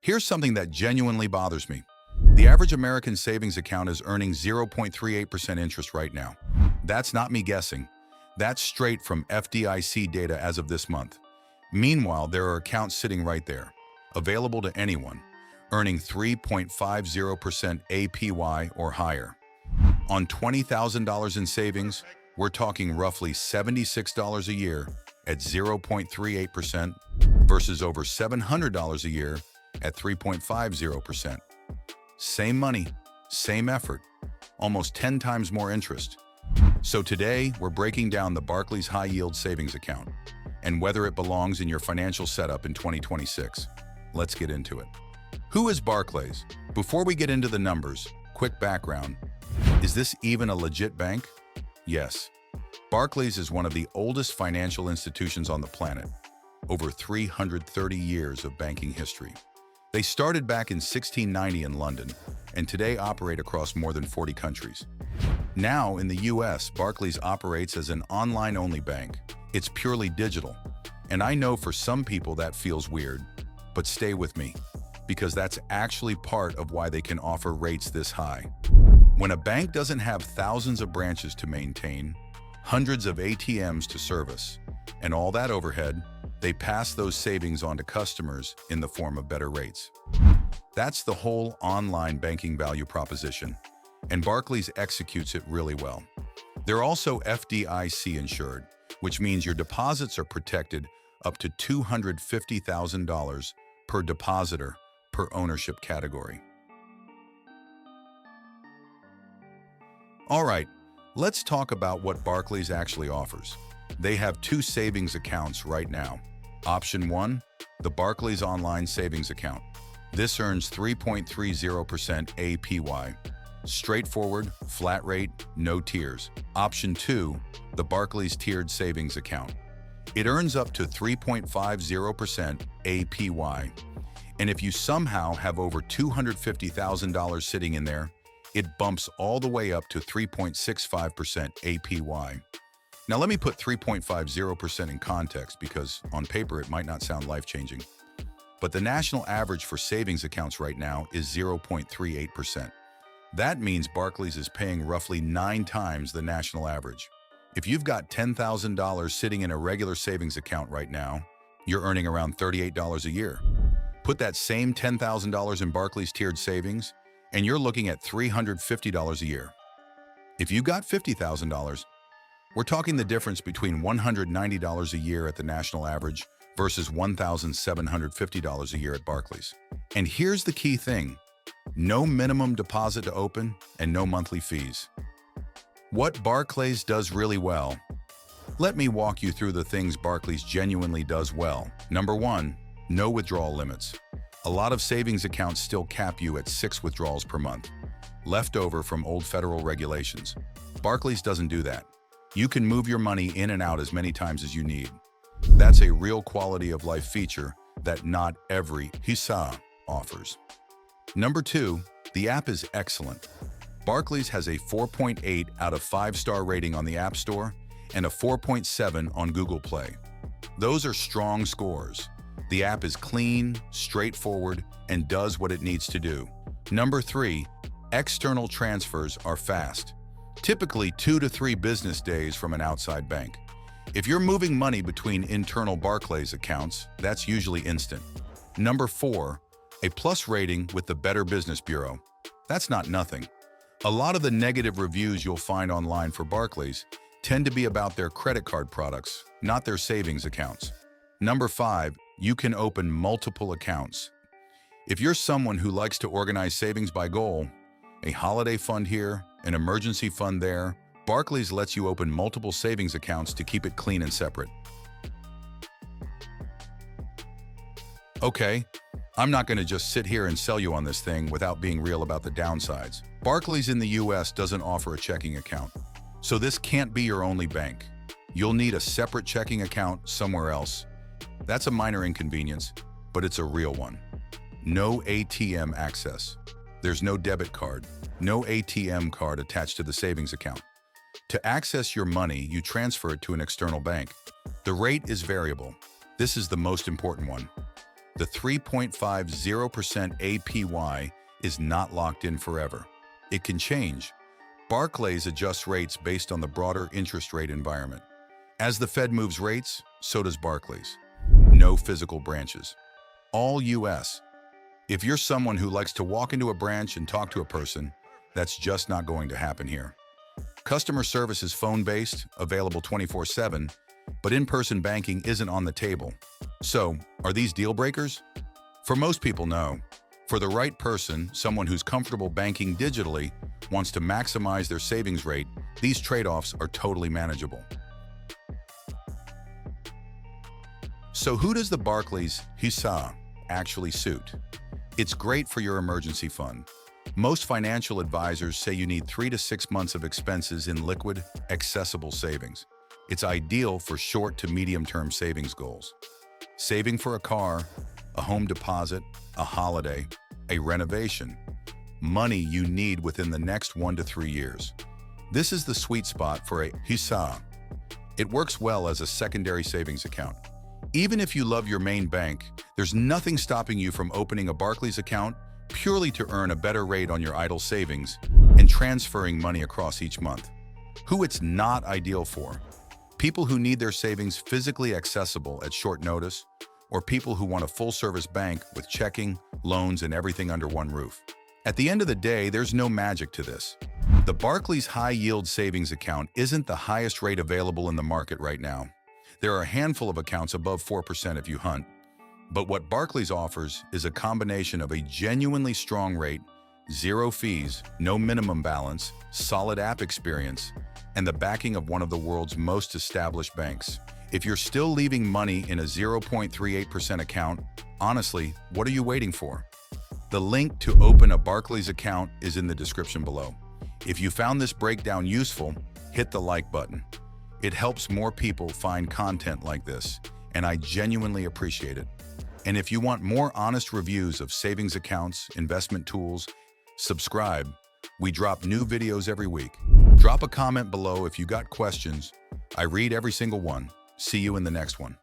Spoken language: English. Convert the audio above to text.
Here's something that genuinely bothers me. The average American savings account is earning 0.38% interest right now. That's not me guessing. That's straight from FDIC data as of this month. Meanwhile, there are accounts sitting right there, available to anyone, earning 3.50% APY or higher. On $20,000 in savings, we're talking roughly $76 a year at 0.38% versus over $700 a year at 3.50%. Same money, same effort, almost 10 times more interest. So today, we're breaking down the Barclays High Yield Savings Account and whether it belongs in your financial setup in 2026. Let's get into it. Who is Barclays? Before we get into the numbers, quick background. Is this even a legit bank? Yes. Barclays is one of the oldest financial institutions on the planet, over 330 years of banking history. They started back in 1690 in London and today operate across more than 40 countries. Now, in the US, Barclays operates as an online-only bank. It's purely digital. And I know for some people that feels weird, but stay with me, because that's actually part of why they can offer rates this high. When a bank doesn't have thousands of branches to maintain, hundreds of ATMs to service, and all that overhead, they pass those savings on to customers in the form of better rates. That's the whole online banking value proposition, and Barclays executes it really well. They're also FDIC insured, which means your deposits are protected up to $250,000 per depositor per ownership category. All right, let's talk about what Barclays actually offers. They have two savings accounts right now. Option 1, the Barclays Online Savings Account. This earns 3.30% APY. Straightforward, flat rate, no tiers. Option 2, the Barclays Tiered Savings Account. It earns up to 3.50% APY. And if you somehow have over $250,000 sitting in there, it bumps all the way up to 3.65% APY. Now let me put 3.50% in context because on paper it might not sound life-changing. But the national average for savings accounts right now is 0.38%. That means Barclays is paying roughly 9 times the national average. If you've got $10,000 sitting in a regular savings account right now, you're earning around $38 a year. Put that same $10,000 in Barclays tiered savings, and you're looking at $350 a year. If you got $50,000, we're talking the difference between $190 a year at the national average versus $1,750 a year at Barclays. And here's the key thing: no minimum deposit to open and no monthly fees. What Barclays does really well. Let me walk you through the things Barclays genuinely does well. Number 1, no withdrawal limits. A lot of savings accounts still cap you at 6 withdrawals per month, left over from old federal regulations. Barclays doesn't do that. You can move your money in and out as many times as you need. That's a real quality of life feature that not every HISA offers. Number 2, the app is excellent. Barclays has a 4.8 out of 5-star rating on the App Store and a 4.7 on Google Play. Those are strong scores. The app is clean, straightforward, and does what it needs to do. Number 3, external transfers are fast. Typically 2 to 3 business days from an outside bank. If you're moving money between internal Barclays accounts, that's usually instant. Number 4, a plus rating with the Better Business Bureau. That's not nothing. A lot of the negative reviews you'll find online for Barclays tend to be about their credit card products, not their savings accounts. Number 5, you can open multiple accounts. If you're someone who likes to organize savings by goal, a holiday fund here, an emergency fund there, Barclays lets you open multiple savings accounts to keep it clean and separate. Okay, I'm not going to just sit here and sell you on this thing without being real about the downsides. Barclays in the US doesn't offer a checking account, so this can't be your only bank. You'll need a separate checking account somewhere else. That's a minor inconvenience, but it's a real one. No ATM access. There's no debit card, no ATM card attached to the savings account. To access your money, you transfer it to an external bank. The rate is variable. This is the most important one. The 3.50% APY is not locked in forever. It can change. Barclays adjusts rates based on the broader interest rate environment. As the Fed moves rates, so does Barclays. No physical branches. All US. If you're someone who likes to walk into a branch and talk to a person, that's just not going to happen here. Customer service is phone-based, available 24/7, but in-person banking isn't on the table. So, are these deal breakers? For most people, no. For the right person, someone who's comfortable banking digitally, wants to maximize their savings rate, these trade-offs are totally manageable. So who does the Barclays FDIC actually suit? It's great for your emergency fund. Most financial advisors say you need 3 to 6 months of expenses in liquid, accessible savings. It's ideal for short to medium-term savings goals. Saving for a car, a home deposit, a holiday, a renovation. Money you need within the next 1 to 3 years. This is the sweet spot for a FDIC. It works well as a secondary savings account. Even if you love your main bank, there's nothing stopping you from opening a Barclays account purely to earn a better rate on your idle savings and transferring money across each month. Who it's not ideal for? People who need their savings physically accessible at short notice, or people who want a full-service bank with checking, loans, and everything under one roof. At the end of the day, there's no magic to this. The Barclays high-yield savings account isn't the highest rate available in the market right now. There are a handful of accounts above 4% if you hunt. But what Barclays offers is a combination of a genuinely strong rate, zero fees, no minimum balance, solid app experience, and the backing of one of the world's most established banks. If you're still leaving money in a 0.38% account, honestly, what are you waiting for? The link to open a Barclays account is in the description below. If you found this breakdown useful, hit the like button. It helps more people find content like this, and I genuinely appreciate it. And if you want more honest reviews of savings accounts, investment tools, subscribe. We drop new videos every week. Drop a comment below if you got questions. I read every single one. See you in the next one.